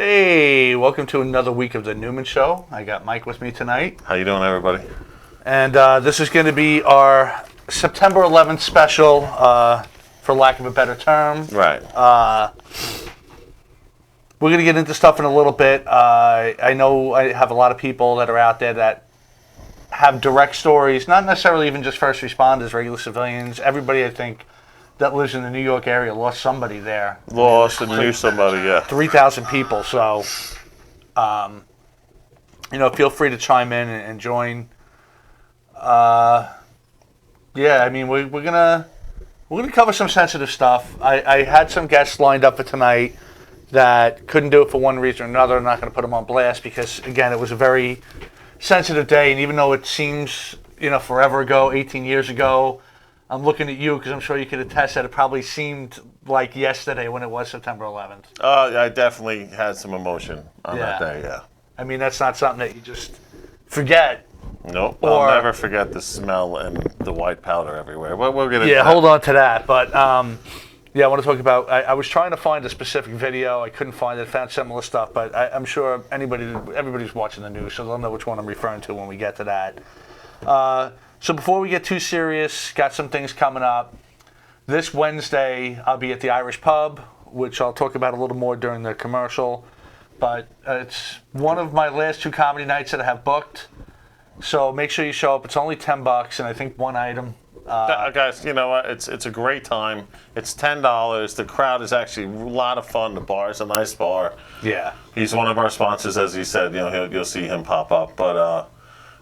Hey, welcome to another week of the Newman Show. I got Mike with me tonight. How you doing, everybody? And this is going to be our September 11th special, for lack of a better term. Right. We're going to get into stuff in a little bit. I know I have a lot of people that are out there that have direct stories, not necessarily even just first responders, regular civilians. Everybody, I think, that lives in the New York area lost somebody there. Lost and knew somebody, yeah. 3,000 people, so, feel free to chime in and join. Yeah, I mean, we're gonna cover some sensitive stuff. I had some guests lined up for tonight that couldn't do it for one reason or another. I'm not going to put them on blast because, again, it was a very sensitive day, and even though it seems, forever ago, 18 years ago, I'm looking at you because I'm sure you could attest that it probably seemed like yesterday when it was September 11th. I definitely had some emotion on that day, yeah. I mean, that's not something that you just forget. Nope, I'll never forget the smell and the white powder everywhere. But we'll get into that. Hold on to that. But, I want to talk about, I was trying to find a specific video. I couldn't find it. Found similar stuff. But I'm sure everybody's watching the news, so they'll know which one I'm referring to when we get to that. So before we get too serious, got some things coming up. This Wednesday, I'll be at the Irish Pub, which I'll talk about a little more during the commercial. But it's one of my last two comedy nights that I have booked. So make sure you show up. It's only $10, and I think one item. Guys, you know what? It's a great time. It's $10. The crowd is actually a lot of fun. The bar is a nice bar. Yeah. He's one of our sponsors, as he said. You'll see him pop up. But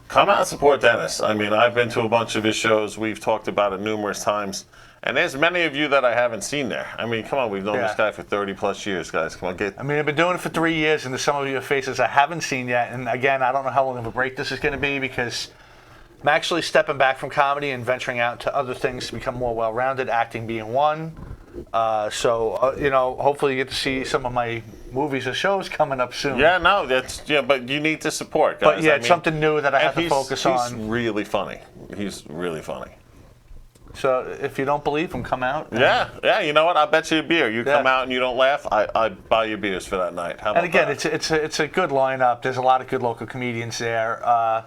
come out and support Dennis. I mean, I've been to a bunch of his shows. We've talked about it numerous times. And there's many of you that I haven't seen there. I mean, come on, we've known this guy for 30-plus years, guys. Come on, I mean, I've been doing it for 3 years, and there's some of your faces I haven't seen yet. And again, I don't know how long of a break this is going to be because I'm actually stepping back from comedy and venturing out to other things to become more well-rounded, acting being one. Hopefully you get to see some of my movies or shows coming up soon. Yeah, no, but you need to support, guys. But it's something new that I have to focus on. He's really funny. He's really funny. So if you don't believe him, come out. Yeah. You know what? I'll bet you a beer. You come out and you don't laugh, I buy you beers for that night. How about that? It's a good lineup. There's a lot of good local comedians there.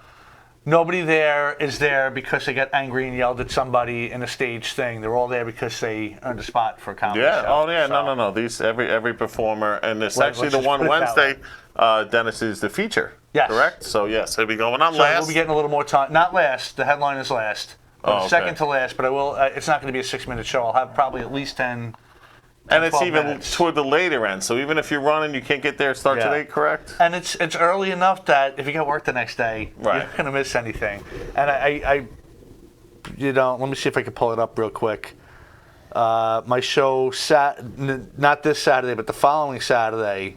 Nobody there is there because they got angry and yelled at somebody in a stage thing. They're all there because they earned a spot for a comedy show. Oh yeah, so. No. These every performer, and it's actually the one Wednesday. Dennis is the feature. Yes. Correct. So yes, he'll be going on so last. We'll be getting a little more time. Not last. The headline is last. Okay. Second to last, but I will. It's not going to be a 6-minute show. I'll have probably at least 10. And it's even minutes. toward the later end, so even if you're running, you can't get there. It starts at 8, correct? And it's early enough that if you got work the next day, you're not going to miss anything. And I let me see if I can pull it up real quick. My show not this Saturday, but the following Saturday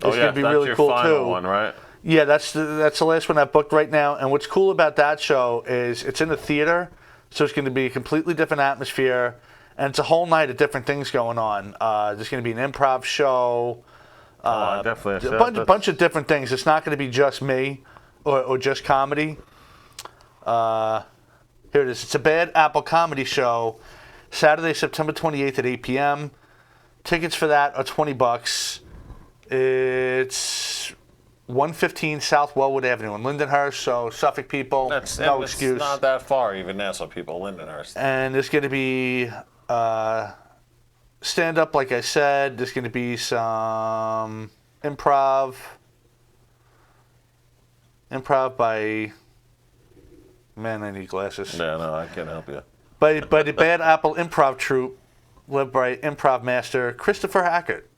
is going to be really cool final too. One, right? Yeah, that's the last one I've booked right now. And what's cool about that show is it's in a theater, so it's going to be a completely different atmosphere. And it's a whole night of different things going on. There's going to be an improv show. Definitely. A bunch of different things. It's not going to be just me or just comedy. Here it is. It's a Bad Apple comedy show. Saturday, September 28th at 8 p.m. Tickets for that are $20. It's 115 South Wellwood Avenue in Lindenhurst. So Suffolk people, no excuse. It's not that far even now, so people Lindenhurst. And there's going to be stand-up, like I said. There's going to be some improv by... Man, I need glasses. Yeah, no, I can't help you. By the Bad Apple Improv Troupe, led by improv master Christopher Hackett.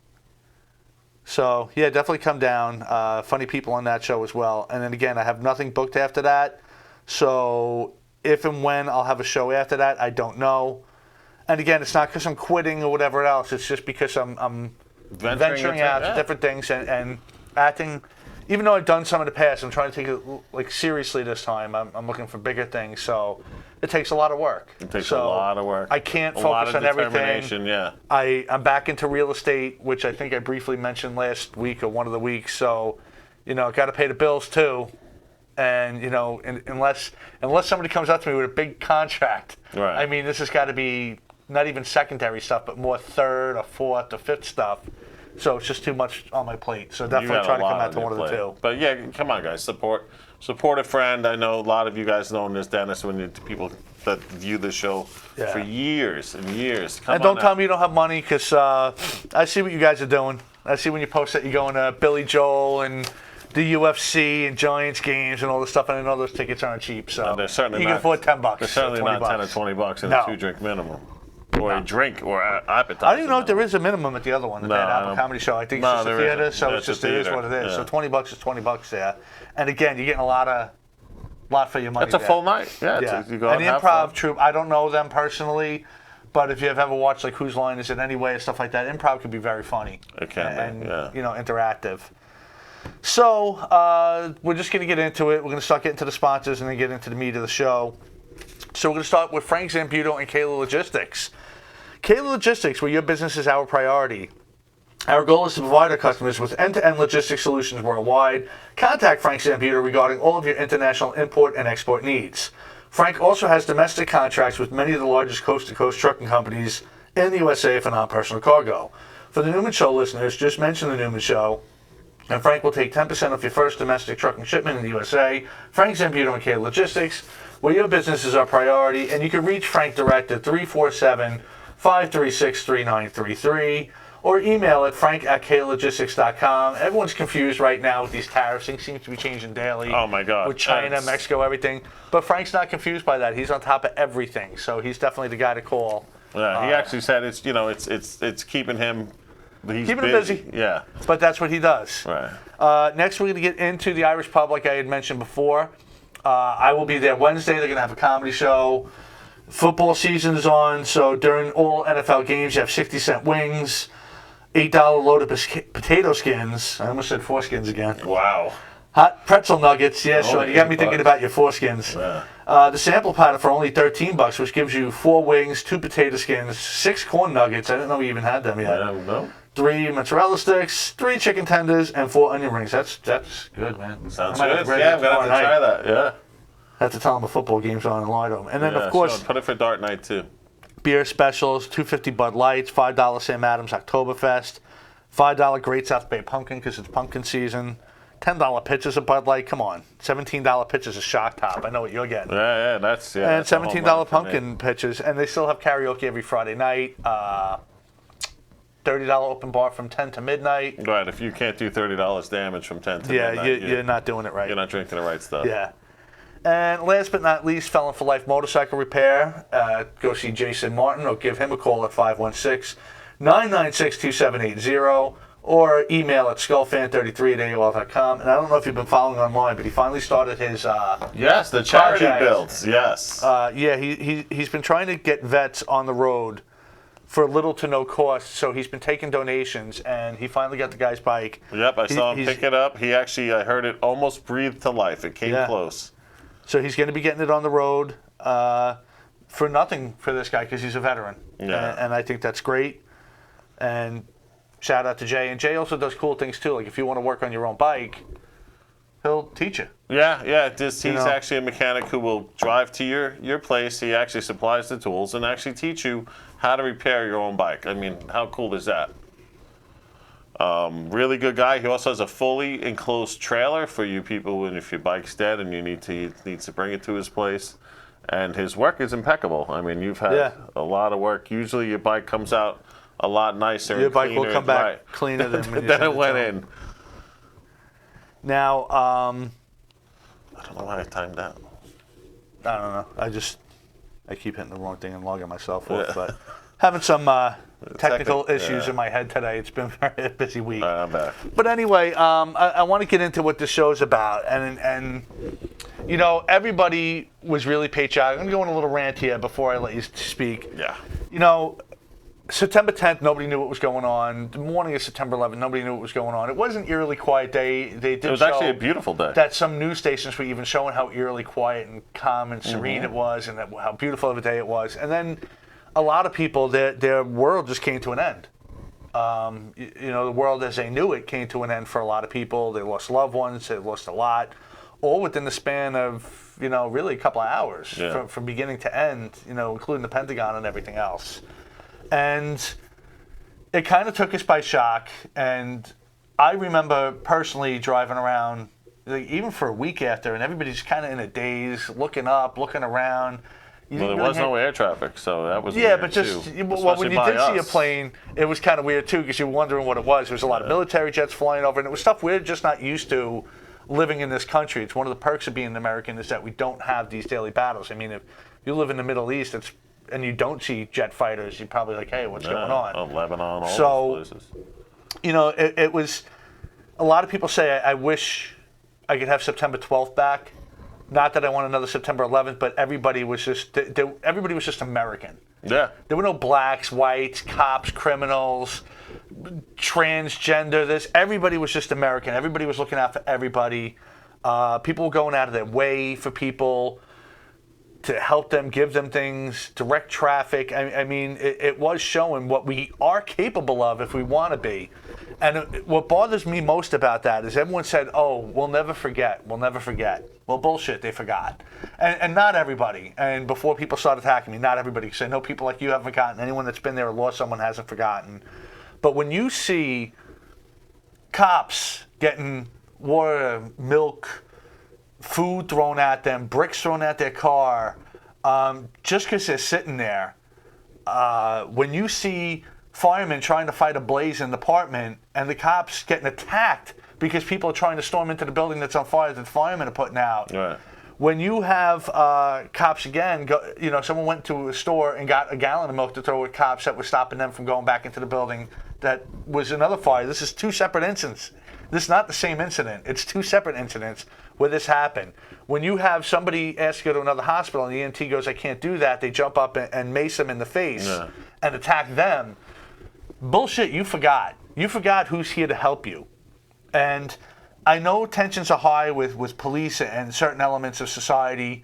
So, yeah, definitely come down. Funny people on that show as well. And then, again, I have nothing booked after that. So, if and when I'll have a show after that, I don't know. And again, it's not because I'm quitting or whatever else. It's just because I'm venturing out to different things and acting. Even though I've done some in the past, I'm trying to take it seriously this time. I'm looking for bigger things. So it takes a lot of work. It takes a lot of work. I can't focus on everything. Yeah. I'm back into real estate, which I think I briefly mentioned last week or one of the weeks. So, got to pay the bills too. And unless somebody comes up to me with a big contract, right. I mean, this has got to be not even secondary stuff, but more third or fourth or fifth stuff. So it's just too much on my plate. So You definitely got try a to come lot out on to your one of the plate. two. But yeah, come on, guys, support a friend. I know a lot of you guys know this Dennis when you people that view the show for years and years. Come And don't on tell out. me you don't have money, because I see what you guys are doing. I see when you post that you're going to Billy Joel and the UFC and Giants games and all this stuff, and I know those tickets aren't cheap. So No, they're certainly you not, can afford $10. They're certainly or $20. not 10 or 20 bucks and No. a 2-drink minimum. Or a drink or appetizer. I don't even know if there is a minimum at the other one, at that I Apple don't- Comedy Show. I think No, it's just a there theater, isn't. so Yeah, it's it's just a it is theater, what it is. yeah. So $20 is $20 there, and again, you're getting a lot for your money. It's a there. full night. Yeah, Yeah, you go and the have improv fun. troupe, I don't know them personally, but if you've ever watched like Whose Line Is It Anyway and stuff like that, improv can be very funny. It can be, and yeah. interactive. So we're just gonna get into it. We're gonna start getting to the sponsors and then get into the meat of the show. So we're gonna start with Frank Zambuto and Kayla Logistics. Kayla Logistics, where your business is our priority. Our goal is to provide our customers with end-to-end logistics solutions worldwide. Contact Frank Zambuto regarding all of your international import and export needs. Frank also has domestic contracts with many of the largest coast-to-coast trucking companies in the USA for non-personal cargo. For the Newman Show listeners, just mention the Newman Show, and Frank will take 10% off your first domestic trucking shipment in the USA. Frank Zambuto and Kayla Logistics, where your business is our priority, and you can reach Frank direct at 347-536-3933 or email at frank@klogistics.com. Everyone's confused right now with these tariffs. Things seem to be changing daily. Oh, my God. With China, Mexico, everything. But Frank's not confused by that. He's on top of everything. So he's definitely the guy to call. Yeah, he actually said it's keeping him. He's Keeping him busy. Yeah. But that's what he does. Right. Next, we're going to get into the Irish pub, like I had mentioned before. I will be there Wednesday. They're going to have a comedy show. Football season is on, so during all NFL games, you have 60-cent wings, $8 load of potato skins. I almost said foreskins again. Wow. Hot pretzel nuggets. Yeah, so Only you got me $8. thinking about your foreskins. Yeah. The sample platter for only $13, which gives you 4 wings, 2 potato skins, 6 corn nuggets. I didn't know we even had them yet. No. 3 mozzarella sticks, 3 chicken tenders, and 4 onion rings. That's good, man. Sounds I might have good. to grab Yeah, that I'm gonna have to tomorrow try night. that. Yeah. Have to tell them the football game's on and lie to them. And then, Yeah, of course, sure. Put it for dart night too. beer specials, $2.50 Bud Lights, $5 Sam Adams Oktoberfest, $5 Great South Bay Pumpkin because it's pumpkin season, $10 pitchers of Bud Light. Come on, $17 pitchers of Shock Top. I know what you're getting. Yeah, that's And that's a home $17 run for me. pumpkin pitchers, and they still have karaoke every Friday night. $30 open bar from 10 to midnight. Right. If you can't do $30 damage from 10 to Yeah, midnight, you're not doing it right. you're not drinking the right stuff. Yeah. And last but not least, Felon for Life Motorcycle Repair. Go see Jason Martin or give him a call at 516-996-2780 or email at skullfan33@AOL.com. And I don't know if you've been following online, but he finally started his Yes, the charity Project. builds. Yes. he's been trying to get vets on the road for little to no cost. So he's been taking donations, and he finally got the guy's bike. Yep, I saw him he's- pick it up. He actually, I heard it almost breathed to life. It came Yeah. close. So he's going to be getting it on the road for nothing for this guy because he's a veteran. Yeah. And I think that's great. And shout out to Jay. And Jay also does cool things too. Like if you want to work on your own bike, he'll teach you. Yeah. He's know. actually a mechanic who will drive to your place. He actually supplies the tools and actually teach you how to repair your own bike. I mean, how cool is that? Really good guy. He also has a fully enclosed trailer for you people when if your bike's dead and you needs to bring it to his place. And his work is impeccable. I mean, you've had a lot of work. Usually your bike comes out a lot nicer Your and bike cleaner. will come back right. cleaner than when you Then send it went to him. in. Now, I don't know why I timed that. I don't know. I keep hitting the wrong thing and logging myself off. Yeah. But having some technical Technic- issues yeah. in my head today. It's been a very busy week. I'm back. But anyway, I want to get into what this show's about, and you know, everybody was really patriotic. I'm going to go on a little rant here before I let you speak. Yeah. You know, September 10th, nobody knew what was going on. The morning of September 11th, nobody knew what was going on. It was an eerily quiet day. They did It was show actually a beautiful day. that some news stations were even showing how eerily quiet and calm and serene it was, and how beautiful of a day it was. And then a lot of people, their world just came to an end. You know, the world as they knew it came to an end for a lot of people. They lost loved ones. They lost a lot, all within the span of, you know, really a couple of hours from beginning to end, you know, including the Pentagon and everything else. And it kind of took us by shock. And I remember personally driving around, like, even for a week after, and everybody's kind of in a daze, looking up, looking around. Well, there was no air traffic, so that was yeah, weird but just too, well, when you did see a us. plane, it was kind of weird too because you were wondering what it was. There was a lot of military jets flying over, and it was stuff we're just not used to living in this country. It's one of the perks of being an American is that we don't have these daily battles. I mean, if you live in the Middle East, and you don't see jet fighters, you're probably like, hey, what's going on? Oh, Lebanon, all those places. You know, it was. A lot of people say I wish I could have September 12th back. Not that I want another September 11th, but everybody was just American. Yeah. There were no blacks, whites, cops, criminals, transgender. Everybody was just American. Everybody was looking out for everybody. People were going out of their way for people to help them, give them things, direct traffic. I mean, it was showing what we are capable of if we want to be. And what bothers me most about that is everyone said, oh, we'll never forget. We'll never forget. Well, bullshit, they forgot. And not everybody. And before people start attacking me, not everybody. Because I know people like you haven't forgotten. Anyone that's been there or lost someone hasn't forgotten. But when you see cops getting water, milk, food thrown at them, bricks thrown at their car, just because they're sitting there. When you see firemen trying to fight a blaze in an apartment and the cops getting attacked because people are trying to storm into the building that's on fire that the firemen are putting out. Right. When you have cops again, someone went to a store and got a gallon of milk to throw at cops that were stopping them from going back into the building that was another fire. This is two separate incidents. This is not the same incident. It's two separate incidents where this happened. When you have somebody ask to go to another hospital and the EMT goes, I can't do that, they jump up and mace them in the face and attack them. Bullshit, you forgot. You forgot who's here to help you. And I know tensions are high with police and certain elements of society,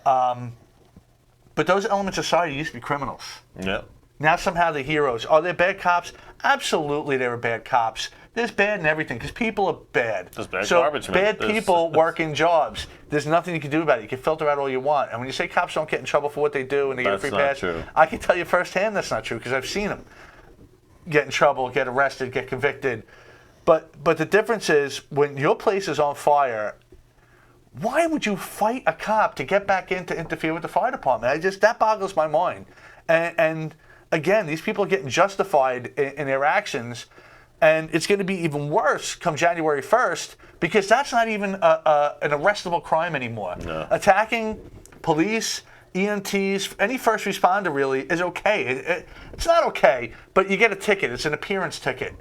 but those elements of society used to be criminals. Yeah. Now somehow they're heroes. Are there bad cops? Absolutely there are bad cops. There's bad in everything because people are bad. There's bad so garbage, man. bad people work in jobs. There's nothing you can do about it. You can filter out all you want. And when you say cops don't get in trouble for what they do and they get a free pass, true. I can tell you firsthand that's not true because I've seen them get in trouble, get arrested, get convicted. But the difference is when your place is on fire, why would you fight a cop to get back in to interfere with the fire department? That boggles my mind. And again, these people are getting justified in their actions, and it's going to be even worse come January 1st because that's not even an arrestable crime anymore. No. Attacking police, EMTs, any first responder really is okay. It's not okay, but you get a ticket. It's an appearance ticket.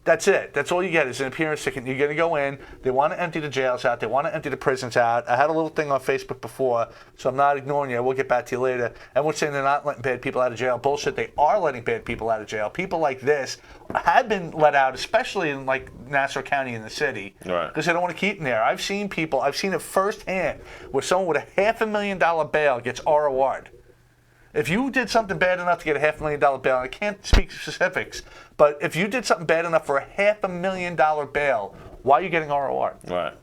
That's it. That's all you get is an appearance ticket. You're going to go in. They want to empty the jails out. They want to empty the prisons out. I had a little thing on Facebook before, so I'm not ignoring you. We'll get back to you later. Everyone's saying they're not letting bad people out of jail. Bullshit. They are letting bad people out of jail. People like this have been let out, especially in like Nassau County in the city, because they don't want to keep them there. I've seen it firsthand where someone with a $500,000 bail gets ROR'd. If you did something bad enough to get a $500,000 bail, I can't speak specifics, but if you did something bad enough for a $500,000 bail, why are you getting ROR? Right.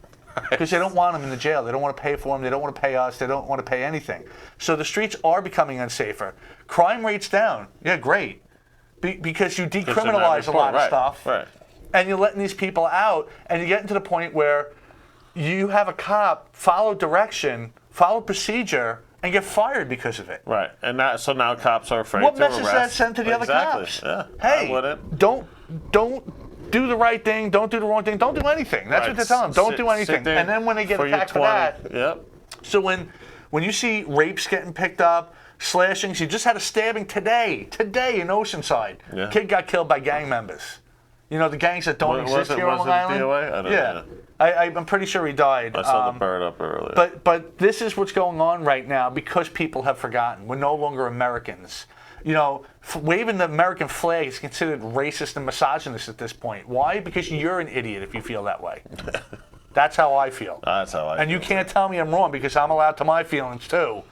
Because they don't want them in the jail. They don't want to pay for them. They don't want to pay us. They don't want to pay anything. So the streets are becoming unsafer. Crime rates down. Yeah, great. Because you decriminalize a lot of stuff. Right. And you're letting these people out, and you're getting to the point where you have a cop follow direction, follow procedure, and get fired because of it. Right, and so now cops are afraid what to arrest. What message does that send to the other cops? Yeah. Hey, I wouldn't. don't do the right thing, don't do the wrong thing, don't do anything. That's what they're telling them. Don't do anything. And then when they get attacked for that, so when you see rapes getting picked up, slashings, you just had a stabbing today in Oceanside. Yeah. Kid got killed by gang members. You know, the gangs that don't exist here on Long Island? DOA? I don't know. I'm pretty sure he died. I saw the bird up earlier. But this is what's going on right now because people have forgotten. We're no longer Americans. You know, waving the American flag is considered racist and misogynist at this point. Why? Because you're an idiot if you feel that way. That's how I feel. That's how I feel. And you can't tell me I'm wrong because I'm allowed to my feelings too.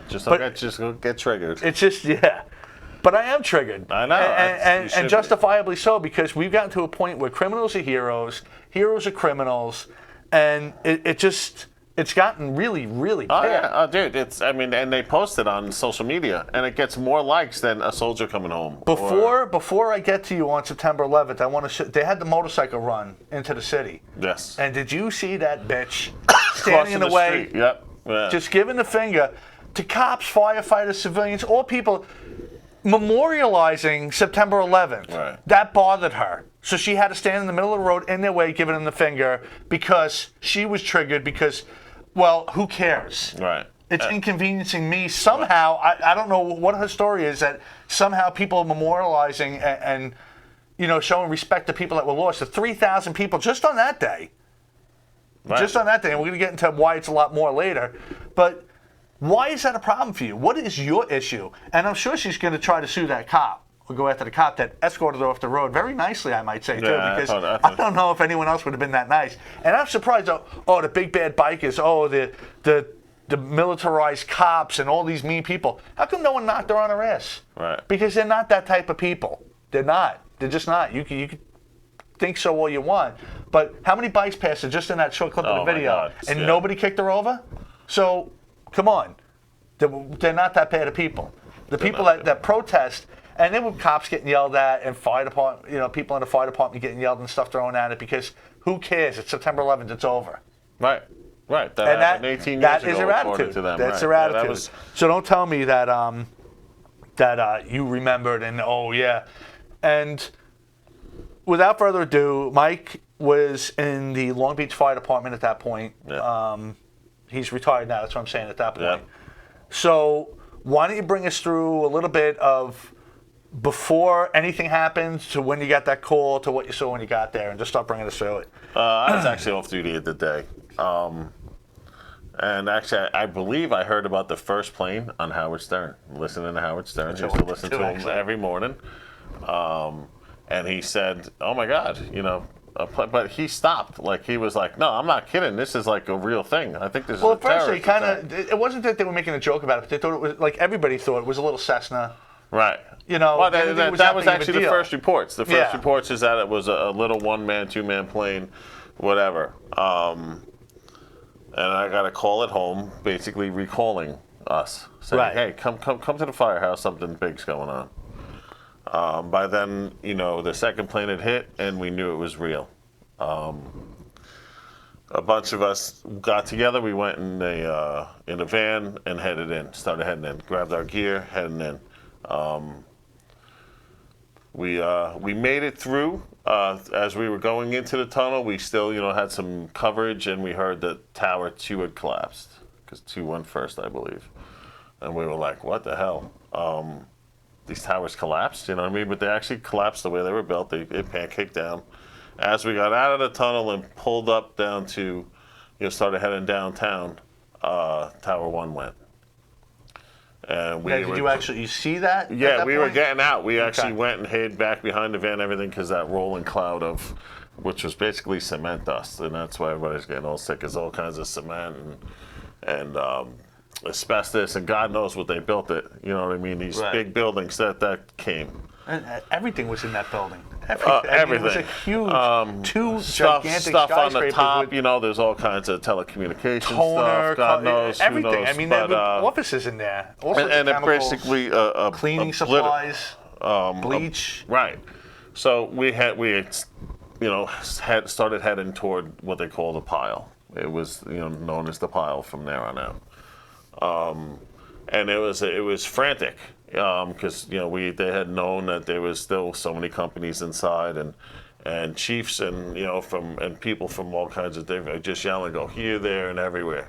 Just don't get triggered. It's just, But I am triggered. I know. And justifiably so, because we've gotten to a point where criminals are heroes are criminals, and it just, It's gotten really, really Oh bad. yeah, oh dude, and they post it on social media, and it gets more likes than a soldier coming home. Before I get to you on September 11th, I want to. They had the motorcycle run into the city. Yes. And did you see that bitch standing Crossing in the way, street. Yep. Yeah. just giving the finger to cops, firefighters, civilians, all people memorializing September 11th? Right. That bothered her. So she had to stand in the middle of the road in their way, giving them the finger because she was triggered because, well, who cares? Right. It's inconveniencing me somehow. I don't know what her story is, that somehow people are memorializing and showing respect to people that were lost. The 3,000 people just on that day. Right. Just on that day. And we're going to get into why it's a lot more later. But why is that a problem for you? What is your issue? And I'm sure she's going to try to sue that cop or go after the cop that escorted her off the road very nicely, I might say, too, because I don't know if anyone else would have been that nice. And I'm surprised, the big bad bikers, the militarized cops and all these mean people. How come no one knocked her on her ass? Right. Because they're not that type of people. They're not. They're just not. You can think so all you want. But how many bikes passed her just in that short clip of the video? God. And Yeah. nobody kicked her over? So, come on. They're not that bad of people. The people that protest, and then with cops getting yelled at and fire department, people in the fire department getting yelled and stuff thrown at it because who cares? It's September 11th. It's over. Right. That And happened 18 years that ago, is their according attitude. to them. That's right. their Yeah, attitude. that was, So don't tell me that you remembered and And without further ado, Mike was in the Long Beach Fire Department at that point. Yeah. He's retired now. That's what I'm saying at that point. Yeah. So why don't you bring us through a little bit of before anything happened to when you got that call to what you saw when you got there, and just start bringing us through it. I was actually off duty at the day. And actually, I believe I heard about the first plane on Howard Stern. Listening to Howard Stern. I used to listen to him every morning. And he said, oh my God, but he stopped. Like, he was like, no, I'm not kidding. This is like a real thing. I think this is a terrorist Well, at attack. first, it wasn't that they were making a joke about it, but they thought it was, like everybody thought it was a little Cessna. Right. Well, that was actually the first reports. The first reports is that it was a little one-man, two-man plane, whatever. And I got a call at home, basically recalling us, saying, "Hey, come to the firehouse. Something big's going on." By then, the second plane had hit, and we knew it was real. A bunch of us got together. We went in a van and headed in. Started heading in. Grabbed our gear, heading in. We made it through. As we were going into the tunnel, we still, had some coverage, and we heard that Tower 2 had collapsed, because 2 went first, I believe. And we were like, what the hell? These towers collapsed, you know what I mean? But they actually collapsed the way they were built. It pancaked down. As we got out of the tunnel and pulled up down to, started heading downtown, Tower 1 went. And Did you actually see that? Yeah, we were getting out. We actually went and hid back behind the van and everything because that rolling cloud which was basically cement dust, and that's why everybody's getting all sick. Is all kinds of cement and asbestos, and God knows what they built it. You know what I mean? These big buildings that came. And everything was in that building. Everything. It was a huge, two gigantic stuff on the skyscrapers top. with there's all kinds of telecommunications toner, stuff. God knows. Who everything. knows, I mean, there were offices in there. All sorts and of it chemicals, basically cleaning supplies, bleach. Right. So we had started heading toward what they call the pile. It was known as the pile from there on out. And it was frantic because they had known that there was still so many companies inside and chiefs and people from all kinds of different just yelling, go here, there, and everywhere.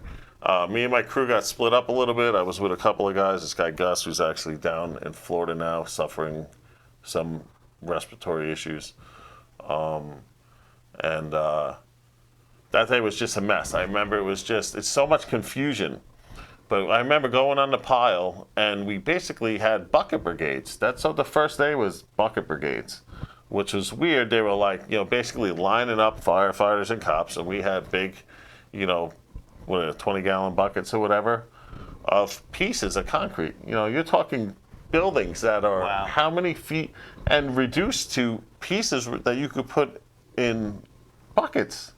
Me and my crew got split up a little bit. I was with a couple of guys. This guy Gus, who's actually down in Florida now, suffering some respiratory issues, and that day was just a mess. I remember it's so much confusion. But I remember going on the pile, and we basically had bucket brigades. So the first day was bucket brigades, which was weird. They were like, basically lining up firefighters and cops, and we had big, 20-gallon buckets or whatever of pieces of concrete. You're talking buildings that are how many feet, and reduced to pieces that you could put in buckets.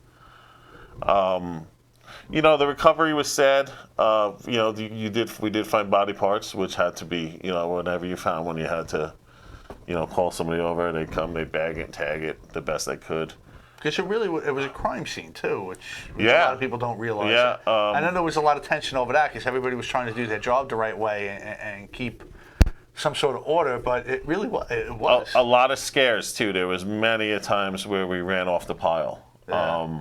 the recovery was sad. We did find body parts, which had to be, whatever you found when you had to, call somebody over. They'd come, they'd bag it and tag it the best they could. Because it was a crime scene too, which a Yeah. lot of people don't realize. Yeah, I know there was a lot of tension over that because everybody was trying to do their job the right way and keep some sort of order, but it really was. It was. A lot of scares too. There was many a times where we ran off the pile. Yeah.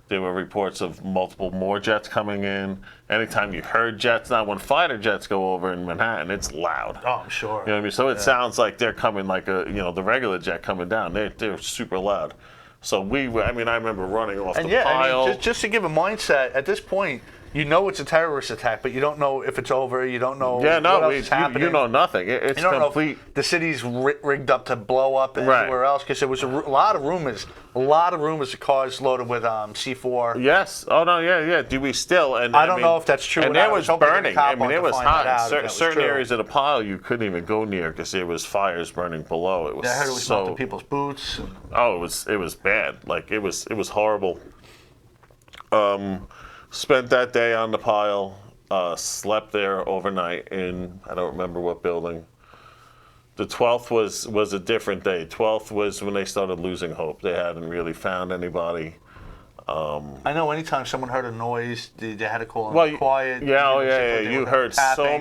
There were reports of multiple more jets coming in. Anytime you heard jets, now when fighter jets go over in Manhattan, it's loud. Oh, I'm sure. You know what I mean? So it sounds like they're coming like the regular jet coming down. They're super loud. So I remember running off the pile. Just to give a mindset, at this point, you know it's a terrorist attack, but you don't know if it's over. You don't know what else is happening. You know nothing. It's you don't complete. know if the city's rigged up to blow up Right. anywhere else, because there was a lot of rumors of cars loaded with C4. Yes. Oh no. Yeah. Do we still? And I don't know if that's true. And or not. there was I hoping burning. the cop wanted It to was find that out hot. if that was Certain true. areas of the pile you couldn't even go near because there was fires burning below. It was I heard it was so. melting people's boots. Oh, it was bad. Like it was horrible. Spent that day on the pile. Slept there overnight in I don't remember what building. The 12th was a different day. 12th was when they started losing hope. They hadn't really found anybody. I know anytime someone heard a noise, they had to call them Well, quiet. yeah. You heard so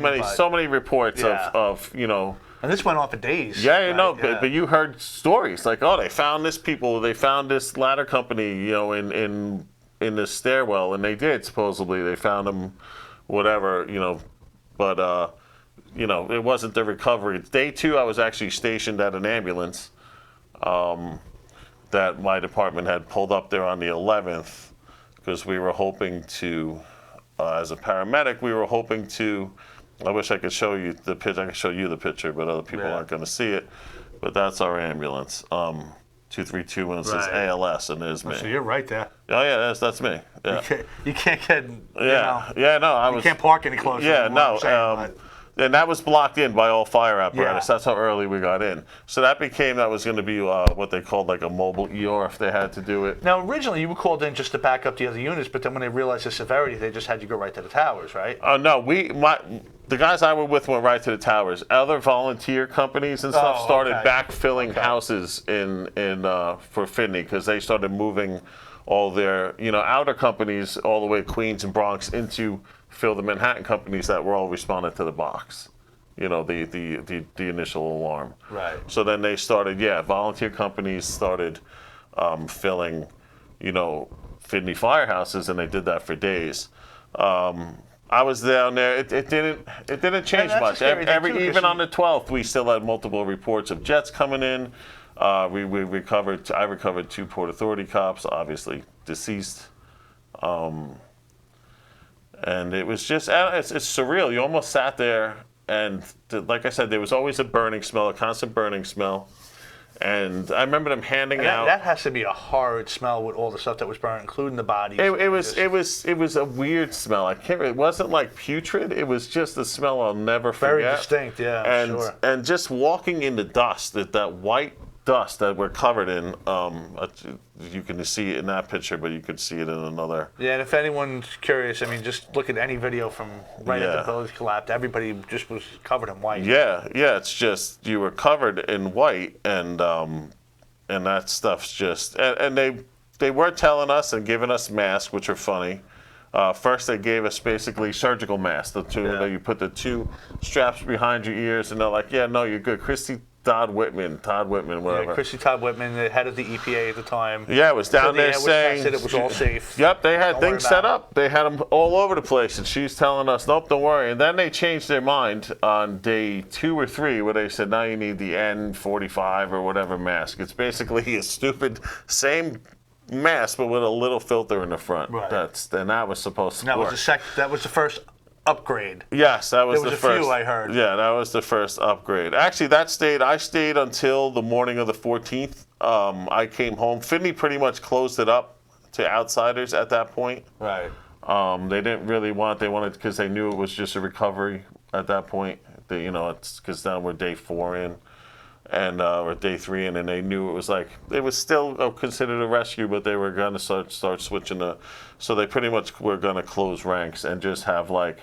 many reports Yeah. of And this went on for days. Yeah, right? but you heard stories like, oh, they found this ladder company, in this stairwell, and they did supposedly. They found them, whatever, but it wasn't the recovery. Day 2, I was actually stationed at an ambulance that my department had pulled up there on the 11th because we were hoping to, as a paramedic, we were hoping to. I wish I could show you the picture. I could show you the picture, but other people aren't going to see it. But that's our ambulance. 2321 says Right. ALS, and there's me. So you're right there. Oh yeah, that's me. Yeah, You can't get. You can't park any closer. Yeah, than what no. I'm saying, but- And that was blocked in by all fire apparatus. Yeah. That's how early we got in. So that was going to be what they called like a mobile ER if they had to do it. Now, originally you were called in just to back up the other units, but then when they realized the severity, they just had you go right to the towers, right? No, the guys I were with went right to the towers. Other volunteer companies and stuff started backfilling houses in for Finney because they started moving all their outer companies all the way Queens and Bronx into fill the Manhattan companies that were all responding to the box. The initial alarm. Right. So then they started, volunteer companies started filling, Finney firehouses, and they did that for days. I was down there. It didn't change that's a much. scary thing, too, 'cause Even on the 12th, we still had multiple reports of jets coming in. We recovered. I recovered 2 Port Authority cops, obviously deceased. And it was just it's surreal. You almost sat there, and like I said, there was always a constant burning smell. And I remember them handing out. That has to be a horrid smell with all the stuff that was burned, including the bodies. It was a weird smell. It wasn't like putrid. It was just a smell I'll never forget. Very distinct, yeah. And sure. and just walking in the dust, that white dust that we're covered in. You can see it in that picture, but you could see it in another. Yeah, and if anyone's curious, just look at any video from right at the buildings collapsed. Everybody just was covered in white. Yeah. It's just you were covered in white, and that stuff's just. And they were telling us and giving us masks, which are funny. First, they gave us basically surgical masks. You put the 2 straps behind your ears, and they're like, "Yeah, no, you're good." Todd Whitman, whatever. Yeah, Christy Todd Whitman, the head of the EPA at the time. Yeah, it was down there was saying tested, it was all safe. Yep, they had Don't things worry set about up. They had them all over the place, and she's telling us, "Nope, don't worry." And then they changed their mind on day 2 or 3, where they said, "Now you need the N45 or whatever mask." It's basically a stupid same mask, but with a little filter in the front. Right. That was supposed to work. That was the first upgrade. Yes, that was There the was a first. few, I heard. Yeah, that was the first upgrade. Actually, I stayed until the morning of the 14th. I came home. Finney pretty much closed it up to outsiders at that point. Right. They didn't really they wanted because they knew it was just a recovery at that point. It's because now we're day 4 in, and or day 3, and then they knew it was like it was still considered a rescue, but they were going to start switching so they pretty much were going to close ranks and just have like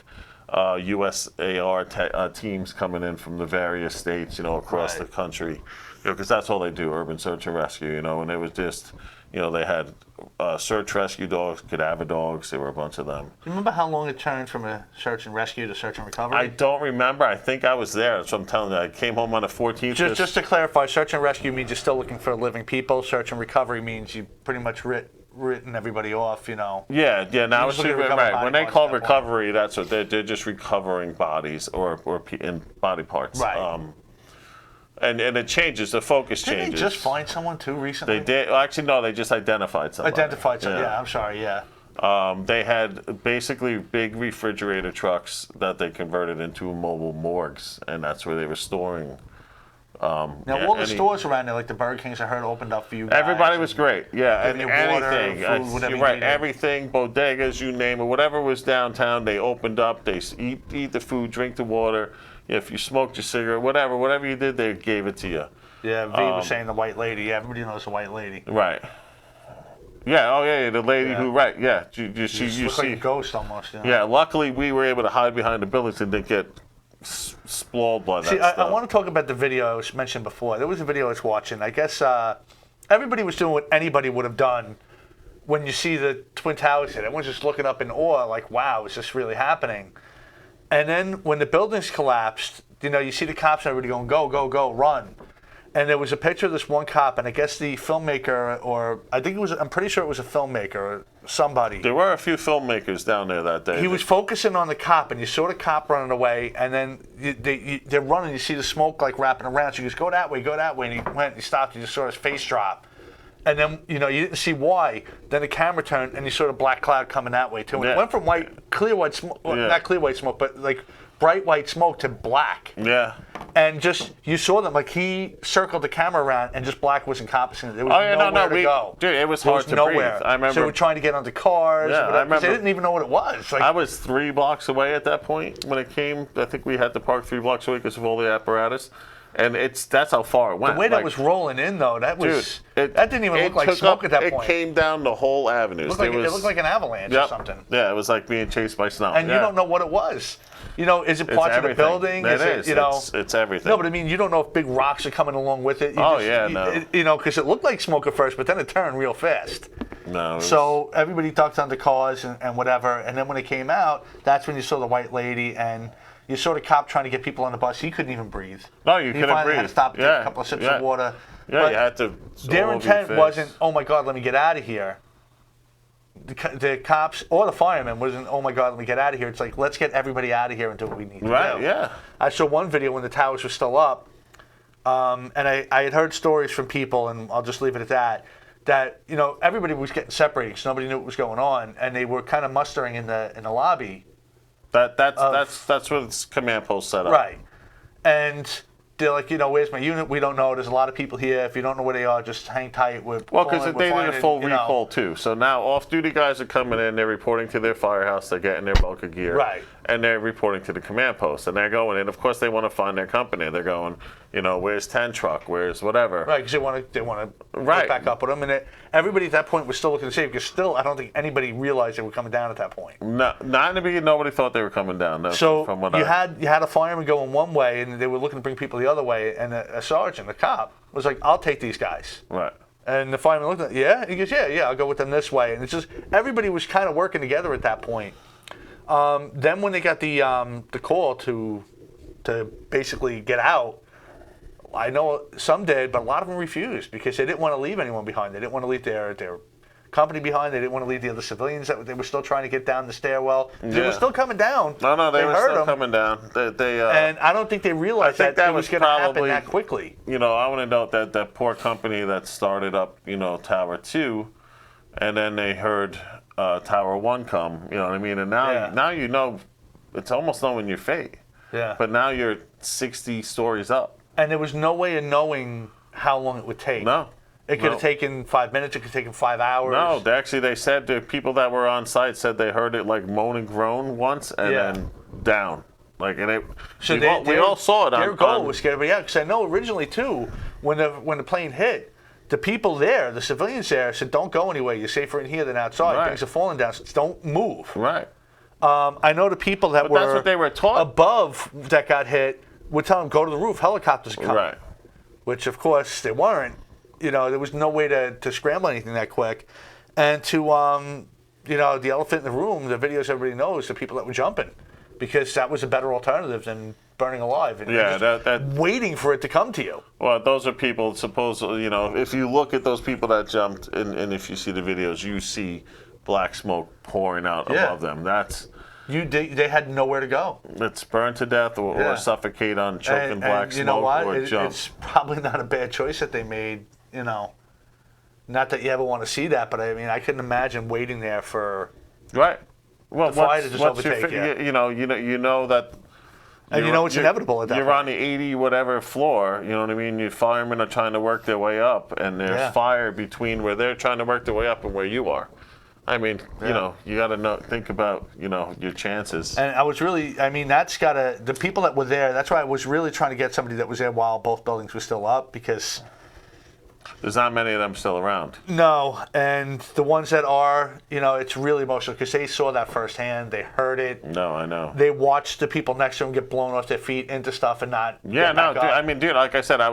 USAR teams coming in from the various states, across the country, because that's all they do, urban search and rescue, and it was just, they had search rescue dogs, cadaver dogs. There were a bunch of them. Do you remember how long it turned from a search and rescue to search and recovery? I don't remember. I think I was there. That's what I'm telling you. I came home on the 14th. Just to clarify, search and rescue means you're still looking for living people. Search and recovery means you pretty much written everybody off, Yeah. Now it's right. When they call recovery, that's what they're just recovering bodies or in body parts. Right. And it changes. The focus changes. Didn't they just find someone too recently? They did. Actually, no. They just identified somebody. Identified someone. Yeah. I'm sorry. Yeah. They had basically big refrigerator trucks that they converted into mobile morgues, and that's where they were storing. Now, all the stores around there, like the Burger Kings, I heard opened up for you guys. Everybody was great. Yeah, and anything. Water, food, whatever you're right. Everything, bodegas, you name it, whatever was downtown, they opened up. They eat the food, drink the water. If you smoked your cigarette, whatever you did, they gave it to you. Yeah, V was saying the white lady. Yeah, everybody knows the white lady. Right. Yeah. Oh, yeah. The lady who. Right. Yeah. You see like a ghost almost. Yeah. Luckily, we were able to hide behind the buildings and didn't get sprawled by that stuff. I want to talk about the video I was mentioned before. There was a video I was watching. I guess everybody was doing what anybody would have done when you see the Twin Towers hit. Everyone's just looking up in awe, like, "Wow, is this really happening?" And then when the buildings collapsed, you see the cops and everybody going, "Go, go, go, run!" And there was a picture of this one cop, and I guess the filmmaker, or I'm pretty sure it was a filmmaker or somebody. There were a few filmmakers down there that day. He was focusing on the cop, and you saw the cop running away, and then they're running. You see the smoke like wrapping around. So he goes, "Go that way, go that way." And he went, he stopped, you just saw his face drop. And then, you didn't see why. Then the camera turned, and you saw the black cloud coming that way, too. And it went from clear white smoke, not clear white smoke, but like bright white smoke to black. Yeah. And just, you saw them, like he circled the camera around, and just black was encompassing it. There was nowhere to go. Dude, it was hard to nowhere. breathe. I remember. So we were trying to get onto cars. Yeah, I remember. They didn't even know what it was. Like, I was 3 blocks away at that point when it came. I think we had to park 3 blocks away because of all the apparatus. And that's how far it went. The way that was rolling in, though, that didn't even look like smoke at that point. It came down the whole avenue. It looked like an avalanche or something. Yeah, it was like being chased by snow. And you don't know what it was. Is it parts of the building? It's everything. No, but I mean, you don't know if big rocks are coming along with it. Because it looked like smoke at first, but then it turned real fast. No. So everybody ducked onto cars and whatever. And then when it came out, that's when you saw the white lady and you saw the cop trying to get people on the bus. He couldn't even breathe. No, you couldn't breathe. Had to stop, take a couple of sips of water. Yeah, but you had to. Their intent wasn't, "Oh my God, let me get out of here." The cops or the firemen wasn't, "Oh my God, let me get out of here." It's like, let's get everybody out of here and do what we need to do. Right. Yeah. I saw one video when the towers were still up, and I had heard stories from people, and I'll just leave it at that. That everybody was getting separated because nobody knew what was going on, and they were kind of mustering in the lobby. That's what its command post set up. Right. And they're like, where's my unit? We don't know. There's a lot of people here. If you don't know where they are, just hang tight. Because they did a full recall, too. So now off-duty guys are coming in. They're reporting to their firehouse. They're getting their bulk of gear. Right. And they're reporting to the command post. And they're going in. Of course, they want to find their company. They're going, where's 10 truck? Where's whatever? Right, because they want to get back up with them. And everybody at that point was still looking to save, because still, I don't think anybody realized they were coming down at that point. No, not in the beginning. Nobody thought they were coming down. No, so you had a fireman going one way, and they were looking to bring people the other way. And a sergeant, a cop, was like, "I'll take these guys." Right. And the fireman looked at, "Yeah?" He goes, yeah, I'll go with them this way. And it's just, everybody was kind of working together at that point. Then when they got the call to basically get out, I know some did, but a lot of them refused because they didn't want to leave anyone behind. They didn't want to leave their company behind. They didn't want to leave the other civilians that they were still trying to get down the stairwell. They were still coming down. No, they were still coming down. And I don't think they realized that it was going to happen that quickly. I want to note that poor company that started up, Tower 2, and then they heard Tower 1 come, you know what I mean? And now it's almost knowing your fate. Yeah. But now you're 60 stories up. And there was no way of knowing how long it would take. No. It could have taken 5 minutes. It could have taken 5 hours. No, they said the people that were on site said they heard it like moan and groan once and then down. Like, and So we all saw it. Their goal was scary, but yeah, because I know originally too, when the plane hit, the people there, the civilians there, said, "Don't go anywhere. You're safer in here than outside. Right. Things are falling down. So don't move." Right. I know the people that were that's what they were taught. above that got hit would tell them, "Go to the roof. Helicopters are coming." Right. Which of course they weren't. There was no way to scramble anything that quick, and to the elephant in the room, the videos everybody knows, the people that were jumping, because that was a better alternative than burning alive and just waiting for it to come to you. Well, those are people, if you look at those people that jumped, and if you see the videos, you see black smoke pouring out above them. They had nowhere to go. It's burn to death or suffocate on choking black smoke, you know what? or jump. It's probably not a bad choice that they made, Not that you ever want to see that, but I mean, I couldn't imagine waiting there for right. Well, the fire to just overtake you. You know that. And it's inevitable at that You're point. on the 80 whatever floor, you know what I mean? Your firemen are trying to work their way up, and there's fire between where they're trying to work their way up and where you are. I mean, you got to think about, your chances. And the people that were there, that's why I was really trying to get somebody that was there while both buildings were still up, because there's not many of them still around. No, and the ones that are, it's really emotional because they saw that firsthand. They heard it. No, I know. They watched the people next to them get blown off their feet into stuff and not. Yeah, no, dude, like I said, I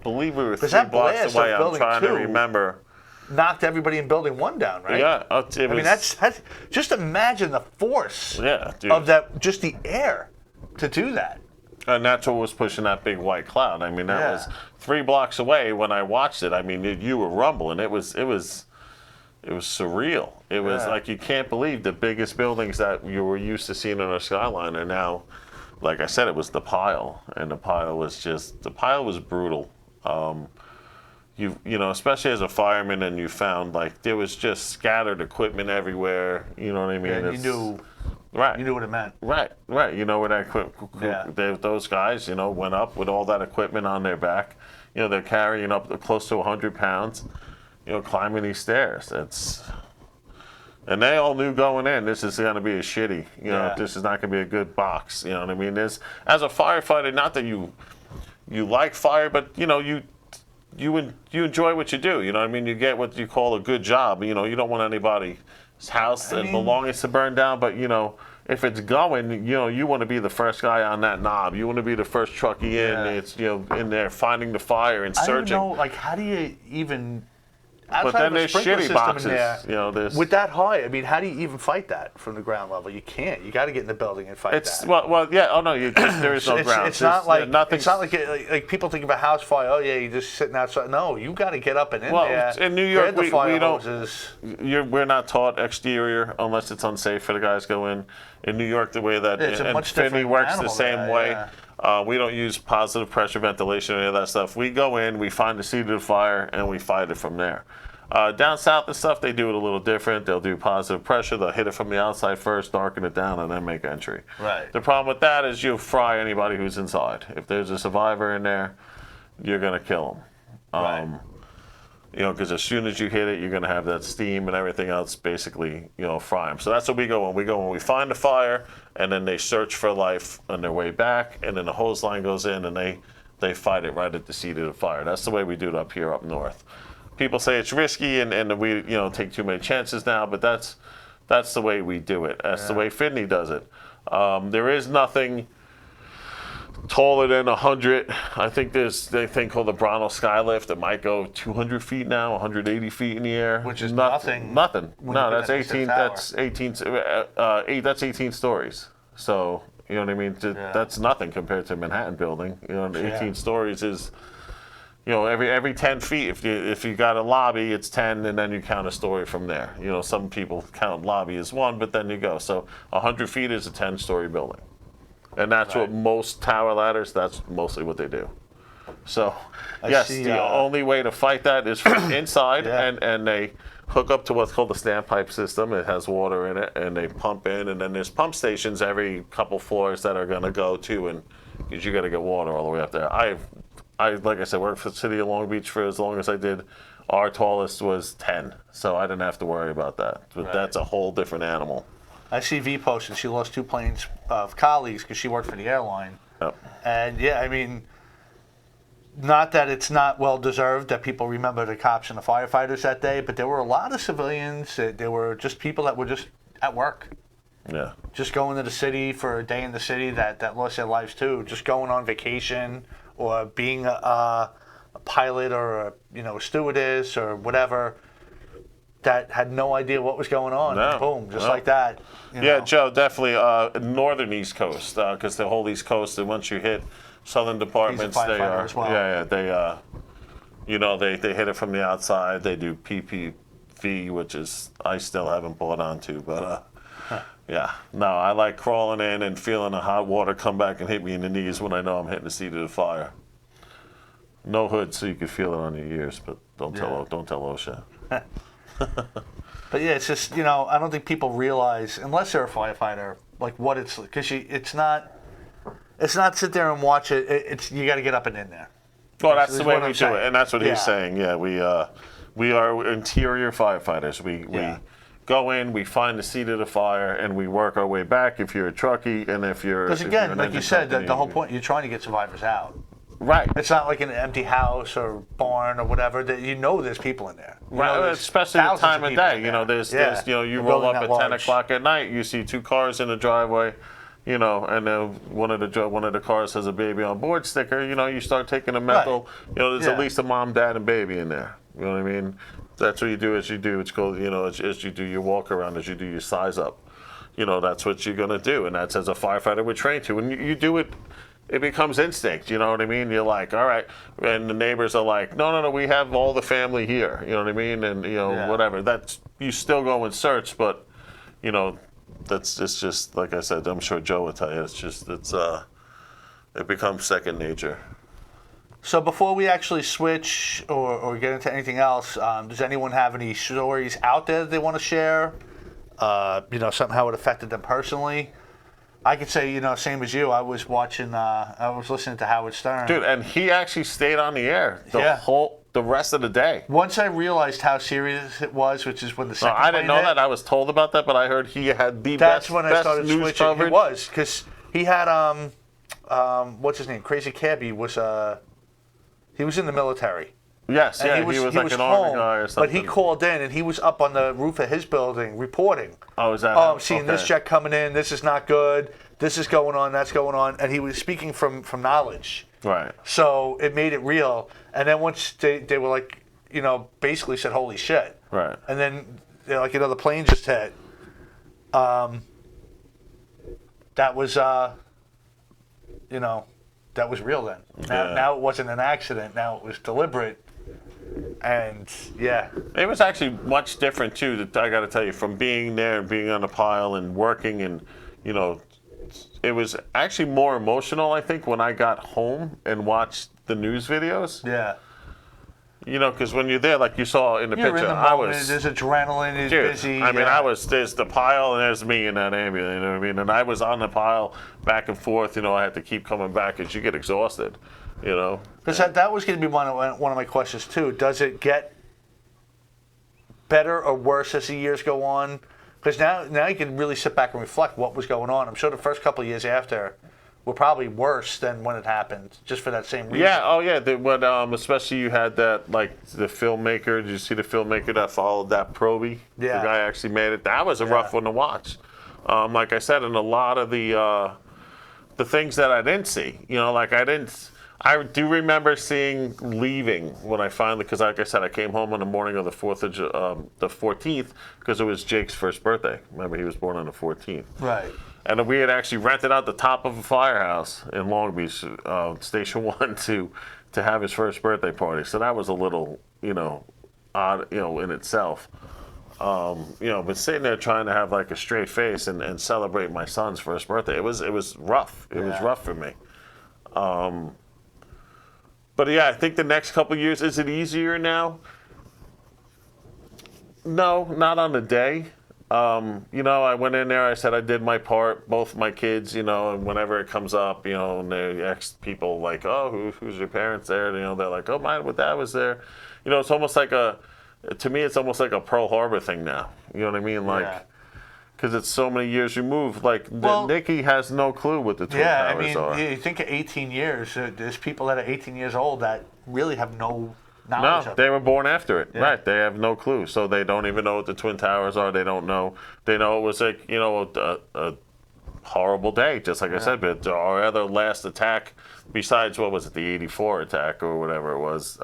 believe we were 3 blocks away. I'm trying to remember. Knocked everybody in building 1 down, right? Yeah, that's just imagine the force. Yeah, dude. Of that, just the air to do that. And that's what was pushing that big white cloud. I mean, that was 3 blocks away when I watched it. I mean, you were rumbling. It was surreal. It was like, you can't believe the biggest buildings that you were used to seeing on a skyline are now, like I said, it was the pile, and the pile was brutal. Especially as a fireman, and you found like there was just scattered equipment everywhere. You know what I mean? And you knew. Right. You knew what it meant. Right. You know where that those guys, went up with all that equipment on their back. They're carrying up close to 100 pounds, climbing these stairs. And they all knew going in, this is going to be a shitty, this is not going to be a good box. You know what I mean? As a firefighter, not that you like fire, but, you enjoy what you do. You know what I mean? You get what you call a good job. You don't want anybody's house and belongings to burn down, but if it's going, you want to be the first guy on that knob. You want to be the first truckie in. It's in there finding the fire and searching. I don't know, how do you even? But then there's shitty boxes. With that high, I mean, how do you even fight that from the ground level? You can't. You got to get in the building and fight that. Well, yeah. Oh no, there is no ground. It's not like people think about house fire. Oh yeah, you're just sitting outside. No, you got to get up and in there. In New York, we don't. Hoses. We're not taught exterior unless it's unsafe for the guys to go in. In New York, the way that and Finley works the same way. Yeah. We don't use positive pressure ventilation or any of that stuff. We go in, we find the seat of the fire, and we fight it from there. Down south and stuff, they do it a little different. They'll do positive pressure. They'll hit it from the outside first, darken it down, and then make entry. Right. The problem with that is you fry anybody who's inside. If there's a survivor in there, you're going to kill them. Right. Because as soon as you hit it, you're going to have that steam and everything else basically, fry them. So that's what we go when. We go when we find the fire, and then they search for life on their way back, and then the hose line goes in, and they fight it right at the seat of the fire. That's the way we do it up here up north. People say it's risky and we take too many chances now, but that's the way we do it. That's the way Finley does it. There is nothing taller than 100. I think there's a thing called the Bronto Skylift that might go 200 feet now, 180 feet in the air. Which is nothing. Nothing. No, that's 18. That's 18. That's 18 stories. So you know what I mean. That's nothing compared to a Manhattan building. 18 stories is. Every 10 feet, if you got a lobby, it's 10, and then you count a story from there. Some people count lobby as 1, but then you go. So 100 feet is a 10-story building. And that's what most tower ladders, that's mostly what they do. So, the only way to fight that is from inside, and they hook up to what's called the standpipe system. It has water in it, and they pump in, and then there's pump stations every couple floors that are going to go to, and because you got to get water all the way up there. Like I said, worked for the city of Long Beach for as long as I did. Our tallest was 10, so I didn't have to worry about that. But that's a whole different animal. SCV posted she lost 2 planes of colleagues because she worked for the airline. Yep. And yeah, I mean, not that it's not well deserved that people remember the cops and the firefighters that day, but there were a lot of civilians. There were just people that were just at work. Yeah. Just going to the city for a day in the city that lost their lives too. Just going on vacation or being a pilot or a stewardess or whatever that had no idea what was going on. No, And boom, just no. like that. Yeah, Joe, definitely northern East Coast, because the whole East Coast, and once you hit southern departments, He's a they firefighter are, as well. yeah, they hit it from the outside. They do PPV, which is I still haven't bought onto, but yeah, no, I like crawling in and feeling the hot water come back and hit me in the knees when I know I'm hitting the seat of the fire. No hood, so you can feel it on your ears, but don't tell OSHA. But yeah, it's just, I don't think people realize, unless they're a firefighter, like what it's, because it's not sit there and watch it. It's you got to get up and in there. Well, that's the way what we I'm do saying. it, and that's what Yeah. he's saying. Yeah, we are interior firefighters. We go in, we find the seat of the fire, and we work our way back. If you're a truckie, and if you're Because if you're again, an like you engine said, company, the whole point, you're trying to get survivors out. right? It's not like an empty house or barn or whatever. That there's people in there. Right, There's especially the thousands time of people day. in There's there. Yeah. you A roll building up that at 10 large. o'clock at night, you see 2 cars in the driveway, and then one of the cars has a baby on board sticker. You start taking a mental. There's Yeah. at least a mom, dad, and baby in there. You know what I mean? That's what you do as you do. It's called, as you do your walk around, as you do your size up. That's what you're gonna do, and that's as a firefighter we're trained to. And you do it. It becomes instinct, you know what I mean? You're like, all right, and the neighbors are like, no, we have all the family here, you know what I mean? And whatever. That's you still go and search, but it's just like I said. I'm sure Joe will tell you. It becomes second nature. So before we actually switch or get into anything else, does anyone have any stories out there that they want to share? Something how it affected them personally. I could say, same as you. I was listening to Howard Stern. Dude, and he actually stayed on the air the rest of the day. Once I realized how serious it was, which is when the second I didn't know plane hit, that. I was told about that, but I heard he had the that's best, when I best started news switching. coverage. It was because he had what's his name? Crazy Cabby was he was in the military. Yes, And yeah, he was like an army guy or something. But he called in and he was up on the roof of his building reporting. Oh, is that? Oh, I'm seeing this okay. jet coming in. This is not good. This is going on. That's going on. And he was speaking from knowledge. Right. So it made it real. And then once they were like, basically said, holy shit. Right. And then they're like, the plane just hit. That was, that was real then. Now it wasn't an accident. Now it was deliberate. And yeah. It was actually much different too. That I got to tell you, from being there and being on the pile and working, and it was actually more emotional. I think when I got home and watched the news videos. Yeah. Because when you're there, like you saw in the You're picture, in the I moment. was. There's adrenaline. It's Dude, busy. I mean, yeah. there's the pile and there's me in that ambulance, you know what I mean? And I was on the pile back and forth, I had to keep coming back as you get exhausted, Because that was going to be one of my questions too. Does it get better or worse as the years go on? Because now you can really sit back and reflect what was going on. I'm sure the first couple of years after were probably worse than when it happened, just for that same reason. Yeah, oh yeah, especially you had that, like, the filmmaker, did you see the filmmaker that followed that Proby? Yeah. The guy actually made it. That was a rough one to watch. Like I said, and a lot of the things that I didn't see, I do remember seeing leaving when I finally, because like I said, I came home on the morning of the 14th, because it was Jake's first birthday. Remember, he was born on the 14th. Right. And we had actually rented out the top of a firehouse in Long Beach, Station 1, to have his first birthday party. So that was a little, odd, in itself. But sitting there trying to have like a straight face and celebrate my son's first birthday, it was rough. It was rough for me. But yeah, I think the next couple of years, is it easier now? No, not on the day. I went in there, I said I did my part, both my kids, and whenever it comes up, and they ask people like, oh, who's your parents there? They're like, oh, my dad was there. It's almost like to me, it's almost like a Pearl Harbor thing now. You know what I mean? Like, because it's so many years removed. Like, Nikki has no clue what the Twin Towers are. You think of 18 years. There's people that are 18 years old that really have no knowledge No, of it. they were born after it. Yeah. Right. They have no clue. So they don't even know what the Twin Towers are. They don't know. They know it was like, a horrible day, just like I said. But our other last attack, besides, what was it, the 84 attack or whatever it was,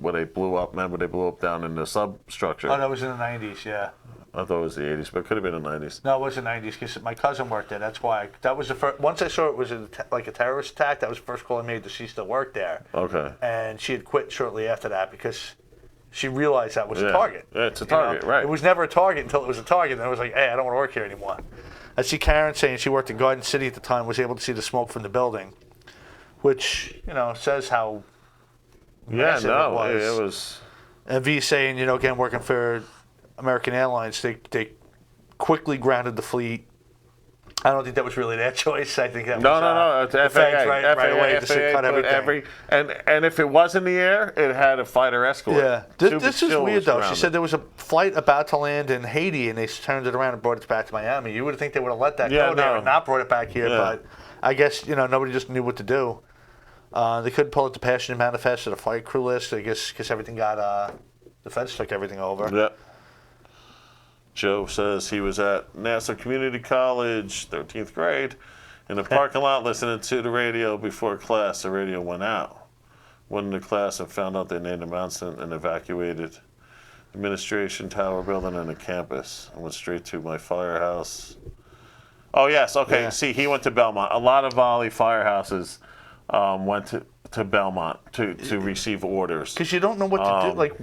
where they blew up, remember they blew up down in the substructure? Oh, that was in the 90s, yeah. I thought it was the 80s, but it could have been the 90s. No, it was the 90s because my cousin worked there. That's why. That was the first. Once I saw it was like a terrorist attack, that was the first call I made that she still worked there. Okay. And she had quit shortly after that because she realized that was a target. Yeah, it's a target, right. It was never a target until it was a target, and I was like, hey, I don't want to work here anymore. I see Karen saying she worked in Garden City at the time, was able to see the smoke from the building, which, says how massive it was. It was. And V saying, again, working for American Airlines, they quickly grounded the fleet. I don't think that was really their choice. I think that was no. It's the FAA. feds right away FAA to cut everything. And if it was in the air, it had a fighter escort. Yeah, this is weird though. She said there was a flight about to land in Haiti, and they turned it around and brought it back to Miami. You would think they would have let that go there and not brought it back here, but I guess nobody just knew what to do. They couldn't pull it to passenger manifest or the flight crew list. I guess because everything got the feds took everything over. Yep. Joe says he was at Nassau Community College, 13th grade, in the parking lot listening to the radio before class. The radio went out. Went into class and found out they named an announcement and evacuated administration tower building and the campus. I went straight to my firehouse. Oh, yes. Okay. Yeah. See, he went to Belmont. A lot of volley firehouses went to Belmont to receive orders. Because you don't know what to do. Like,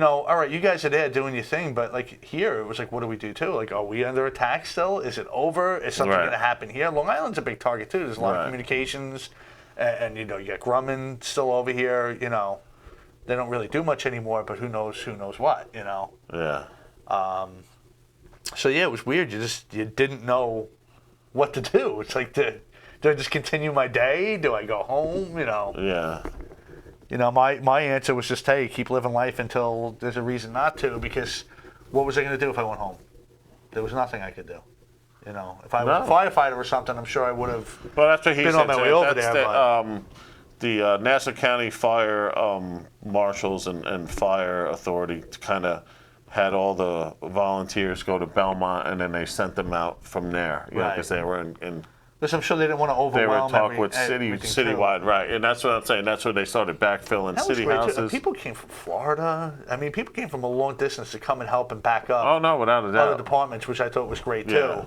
all right, you guys are there doing your thing, but like here, it was like, what do we do too? Like, are we under attack still? Is it over? Is something going to happen here? Long Island's a big target too. There's a lot of communications, and you got Grumman still over here. They don't really do much anymore, but who knows what? Yeah. So yeah, it was weird. You didn't know what to do. It's like do I just continue my day? Do I go home? Yeah. My answer was just, hey, keep living life until there's a reason not to, because what was I going to do if I went home? There was nothing I could do. If I was a firefighter or something, I'm sure I would have been on my way over there. The Nassau County Fire Marshals and Fire Authority kind of had all the volunteers go to Belmont, and then they sent them out from there, because they were in because I'm sure they didn't want to overwhelm. They were talking with citywide, right? And that's what I'm saying. That's where they started backfilling city houses. People came from Florida. I mean, people came from a long distance to come and help and back up. Oh no, without a doubt. Other departments, which I thought was great too.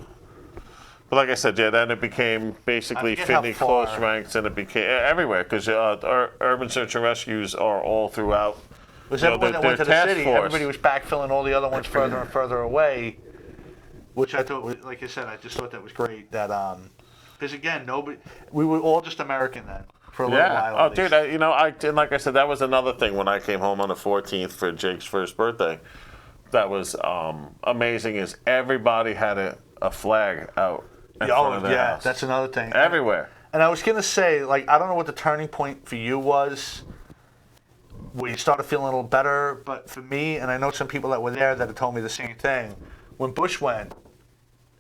But like I said, then it became basically Finney close ranks, and it became everywhere because our urban search and rescues are all throughout. Because everyone that went to the city, everybody was backfilling all the other ones further and further away, which I thought was, like I said, I just thought that was great. That because again, we were all just American then for a little while. Oh, dude, and like I said, that was another thing when I came home on the 14th for Jake's first birthday. That was amazing. Is everybody had a flag out in front of their house. That's another thing. Everywhere. And I was gonna say, like, I don't know what the turning point for you was, where you started feeling a little better, but for me, and I know some people that were there that had told me the same thing, when Bush went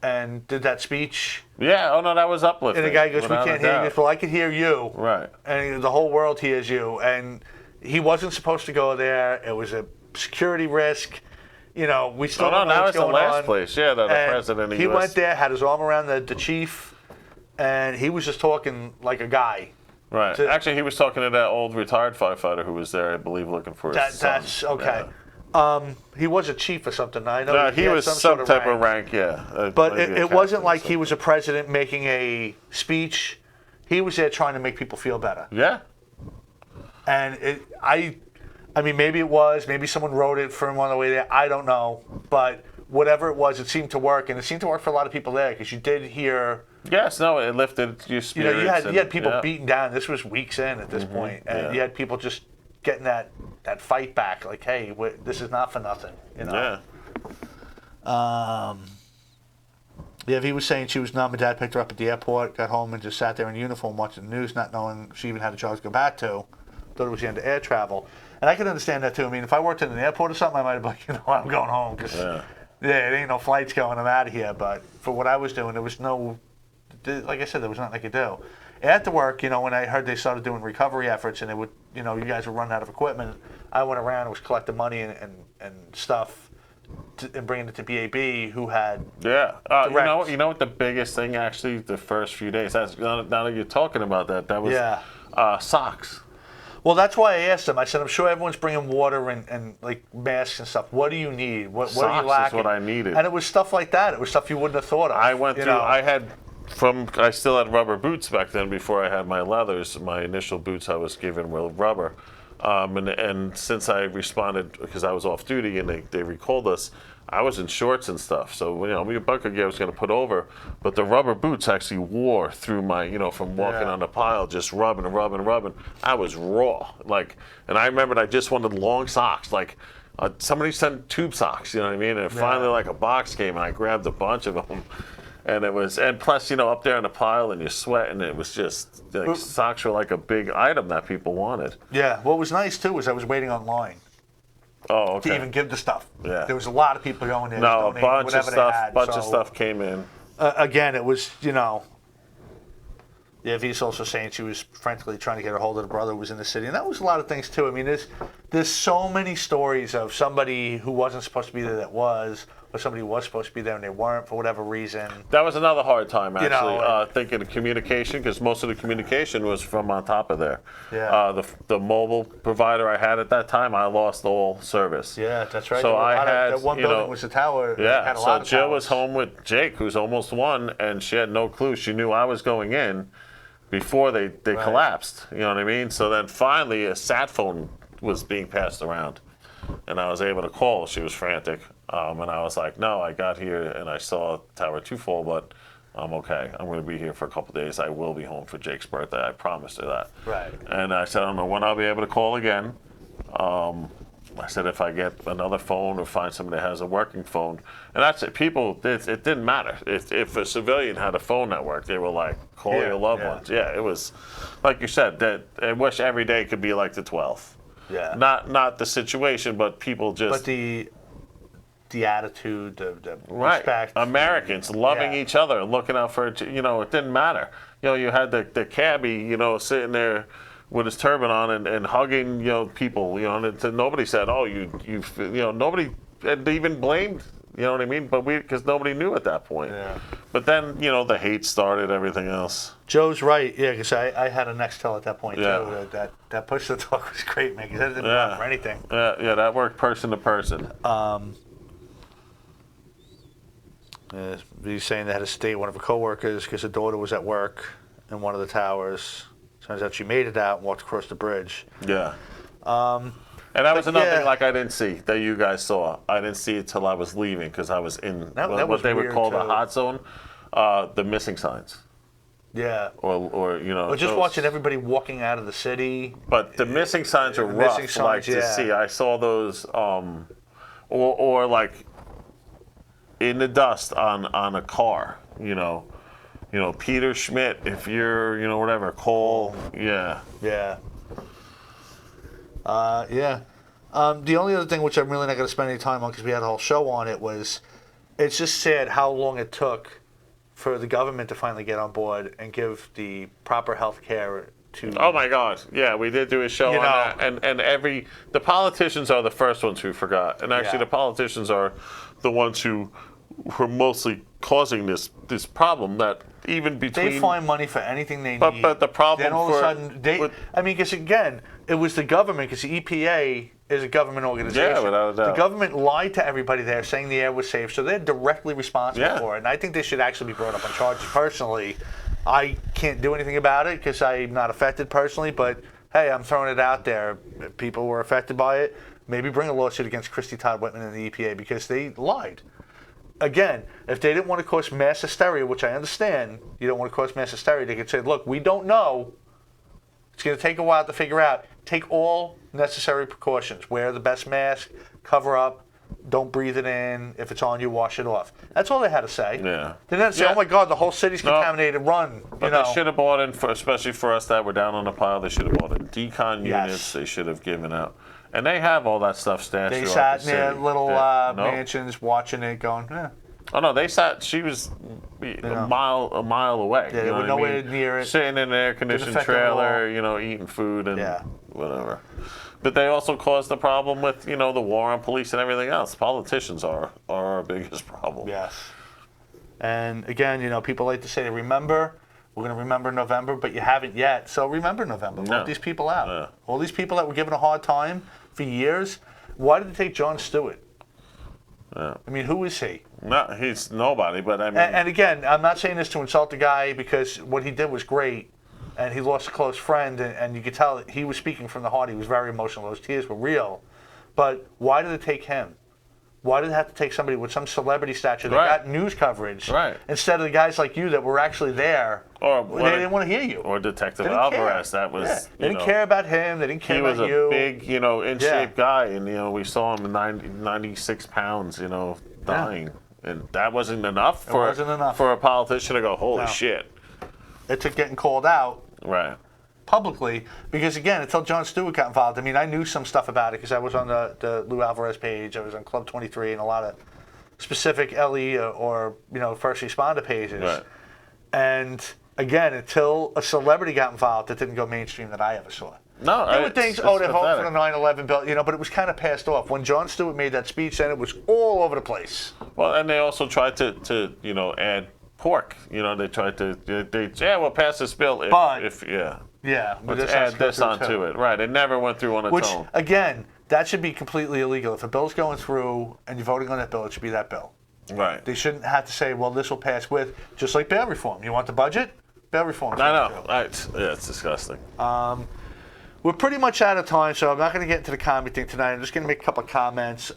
and did that speech. Yeah, oh no, that was uplifting. And the guy goes, we can't hear you. He goes, well, I can hear you. Right. And the whole world hears you. And he wasn't supposed to go there. It was a security risk. We still don't know what's going on. Now it's the last place, that the president of the U.S. He went there, had his arm around the chief, and he was just talking like a guy. Right. Actually, he was talking to that old retired firefighter who was there, I believe, looking for his son. That's okay. Yeah. He was a chief or something. I know. No, he was some type of rank, But it wasn't like he was a president making a speech. He was there trying to make people feel better. Yeah. And I mean, maybe it was. Maybe someone wrote it for him on the way there. I don't know. But whatever it was, it seemed to work. And it seemed to work for a lot of people there because you did hear... Yes, no, it lifted your spirits. You had people beaten down. This was weeks in at this point. And you had people just getting that fight back. Like, hey, this is not for nothing. Yeah. He was saying mom and dad picked her up at the airport, got home and just sat there in uniform watching the news, not knowing she even had a job to go back to. Thought it was the end of air travel. And I can understand that too. I mean, if I worked in an airport or something, I might have been like, I'm going home because Yeah, it ain't no flights going. I'm out of here. But for what I was doing, there was no, like I said, there was nothing I could do. After work, when I heard they started doing recovery efforts and they would, you guys were running out of equipment, I went around and was collecting money and stuff and bringing it to BAB, who had you know what the biggest thing actually the first few days. That's now that you're talking about that was socks. Well, that's why I asked them. I said, I'm sure everyone's bringing water and like masks and stuff. What do you need? What are you lacking? Is what I needed. And it was stuff like that. It was stuff you wouldn't have thought of. I went through. I still had rubber boots back then before I had my leathers. My initial boots I was given were rubber. And since I responded, because I was off duty and they recalled us, I was in shorts and stuff. So, me and bunker gear I was going to put over, but the rubber boots actually wore through my, from walking on the pile, just rubbing. I was raw. And I remembered I just wanted long socks. Somebody sent tube socks, you know what I mean? And finally, a box came and I grabbed a bunch of them. And plus, up there in the pile and you're sweating, it was just, socks were like a big item that people wanted. Yeah. What was nice, too, was I was waiting online. Oh, okay. To even give the stuff. Yeah. There was a lot of people going there. No, a bunch of stuff came in. Again, it was, V's also saying she was frantically trying to get a hold of the brother who was in the city. And that was a lot of things, too. I mean, there's so many stories of somebody who wasn't supposed to be there that was, or somebody who was supposed to be there and they weren't for whatever reason. That was another hard time, actually, thinking of communication, because most of the communication was from on top of there. Yeah. The mobile provider I had at that time, I lost all service. Yeah, that's right. So I had, that one building was the tower. Yeah, had a so lot of Jill towers. was home with Jake, who's almost won, and she had no clue. She knew I was going in before they collapsed. You know what I mean? So then finally a sat phone was being passed around, and I was able to call. She was frantic. And I was like, no, I got here and I saw Tower 2 fall, but I'm okay. I'm going to be here for a couple of days. I will be home for Jake's birthday. I promised her that. Right. And I said, I don't know when I'll be able to call again. I said, if I get another phone or find somebody that has a working phone. And that's it. People, it didn't matter. If a civilian had a phone network, they were like, call your loved ones. Yeah, it was, like you said, that I wish every day could be like the 12th. Yeah. Not the situation, but people just... But the attitude, the right. respect. Americans loving each other, looking out for, it didn't matter. You had the cabbie, sitting there with his turban on and hugging, people, and nobody said, oh, nobody even blamed, you know what I mean? But because nobody knew at that point. Yeah. But then, the hate started, everything else. Joe's right, because I had a Nextel at that point, Yeah. too. That push to talk was great, man, because that didn't work for anything. Yeah, that worked person to person. He's saying they had to stay one of her coworkers because her daughter was at work in one of the towers. Turns out she made it out and walked across the bridge. Yeah. And that was another thing I didn't see that you guys saw. I didn't see it till I was leaving because I was in what they would call the hot zone, the missing signs. Yeah. Or just watching everybody walking out of the city. But the missing signs are rough, to see. I saw those, or like in the dust on a car, Peter Schmidt, if you're, whatever, Cole, yeah. Yeah. The only other thing, which I'm really not going to spend any time on because we had a whole show on it, was it's just sad how long it took for the government to finally get on board and give the proper health care to... Oh, my God. Yeah, we did do a show on that. And the politicians are the first ones who forgot. And actually, the politicians are the ones who were mostly causing this problem that even between... They find money for anything they need. But the problem then all of a sudden, because again, it was the government, because the EPA is a government organization. Yeah, without a doubt. The government lied to everybody there saying the air was safe, so they're directly responsible for it. And I think they should actually be brought up on charges personally. I can't do anything about it because I'm not affected personally, but hey, I'm throwing it out there. If people were affected by it, maybe bring a lawsuit against Christy Todd Whitman and the EPA because they lied. Again, if they didn't want to cause mass hysteria, which I understand, you don't want to cause mass hysteria, they could say, look, we don't know. It's going to take a while to figure out. Take all necessary precautions. Wear the best mask, cover up, don't breathe it in. If it's on you, wash it off. That's all they had to say. Yeah. They didn't say, oh my God, the whole city's contaminated, run. But they should have bought in, especially for us that were down on the pile, they should have bought in decon units. They should have given out. And they have all that stuff stashed They throughout sat the in their city. little Nope. mansions watching it, going, Oh no, they sat. She was a mile away. Yeah, you they know were what I nowhere mean? near it. Sitting in an air-conditioned affect them at all. trailer, eating food and Yeah. whatever. But they also caused the problem with, the war on police and everything else. Politicians are our biggest problem. yes. And again, people like to say, remember, we're going to remember November, but you haven't yet. So remember November. No. Vote these people out. Yeah. All these people that were given a hard time for years. Why did they take Jon Stewart? Yeah. I mean, who is he? No, he's nobody, but I mean... And again, I'm not saying this to insult the guy because what he did was great, and he lost a close friend, and you could tell that he was speaking from the heart. He was very emotional. Those tears were real. But why did it take him? Why did it have to take somebody with some celebrity stature that got news coverage instead of the guys like you that were actually there? Or they didn't want to hear you. Or Detective Alvarez. That was... They didn't care about him. They didn't care about you. He was a big, in-shape guy, and, we saw him at 96 pounds, dying. And that wasn't enough for a politician to go, holy shit. It took getting called out. Right. Publicly, because again, until Jon Stewart got involved, I mean, I knew some stuff about it because I was on the Lou Alvarez page, I was on Club 23 and a lot of specific LE or first responder pages. Right. And again, until a celebrity got involved, it didn't go mainstream that I ever saw. No, there were things, they're voting for the 9/11 bill, but it was kind of passed off. When Jon Stewart made that speech, then it was all over the place. Well, and they also tried to add pork. They tried to, we'll pass this bill if Yeah, but let's add this onto it. Right, it never went through on its own. Which, again, that should be completely illegal. If a bill's going through and you're voting on that bill, it should be that bill. Right. They shouldn't have to say, well, this will pass with, just like bail reform. You want the budget? Bail reform. I know. It's disgusting. We're pretty much out of time, so I'm not going to get into the comedy thing tonight. I'm just going to make a couple of comments.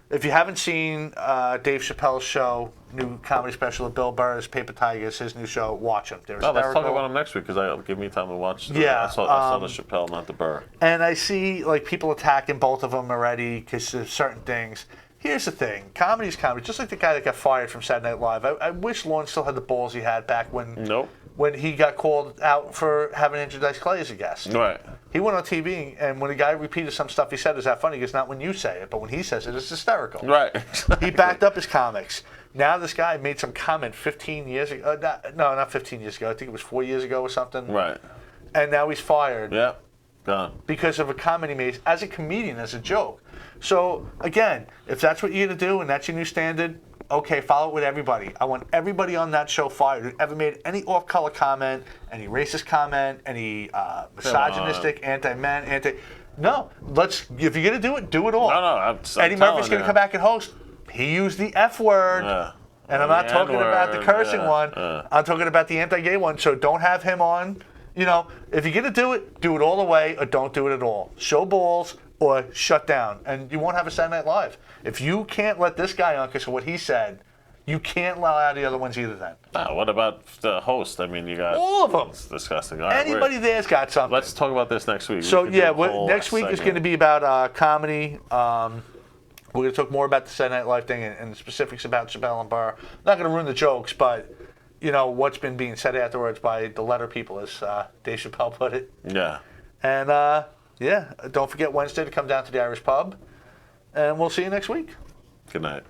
If you haven't seen Dave Chappelle's show, new comedy special of Bill Burr's Paper Tigers, his new show, watch them. Let's talk about them next week because it'll give me time to watch. I saw the Chappelle, not the Burr. And I see people attacking both of them already because of certain things. Here's the thing. Comedy's comedy. Just like the guy that got fired from Saturday Night Live. I wish Lawrence still had the balls he had back when he got called out for having Introduced Clay as a guest. Right. He went on TV, and when the guy repeated some stuff he said, is that funny? He goes, not when you say it, but when he says it, it's hysterical. Right. He backed up his comics. Now this guy made some comment 15 years ago. Not 15 years ago. I think it was 4 years ago or something. Right. And now he's fired. Yeah. Done. Because of a comment he made as a comedian, as a joke. So, again, if that's what you're going to do and that's your new standard, okay, follow it with everybody. I want everybody on that show fired who ever made any off-color comment, any racist comment, any misogynistic, anti-men, No, if you're going to do it all. No, Eddie Murphy's going to come back and host. He used the F word. Yeah. And I'm not talking about the cursing one. I'm talking about the anti-gay one. So don't have him on. If you're going to do it all the way or don't do it at all. Show balls or shut down. And you won't have a Saturday Night Live. If you can't let this guy on because of what he said, you can't allow out the other ones either then. What about the host? I mean, you got... all of them. It's disgusting. All right, anybody there's got something. Let's talk about this next week. So, next week is going to be about comedy. We're going to talk more about the Saturday Night Live thing and the specifics about Chappelle and Burr. I'm not going to ruin the jokes, but, what's been being said afterwards by the letter people, as Dave Chappelle put it. Yeah. And, don't forget Wednesday to come down to the Irish Pub. And we'll see you next week. Good night.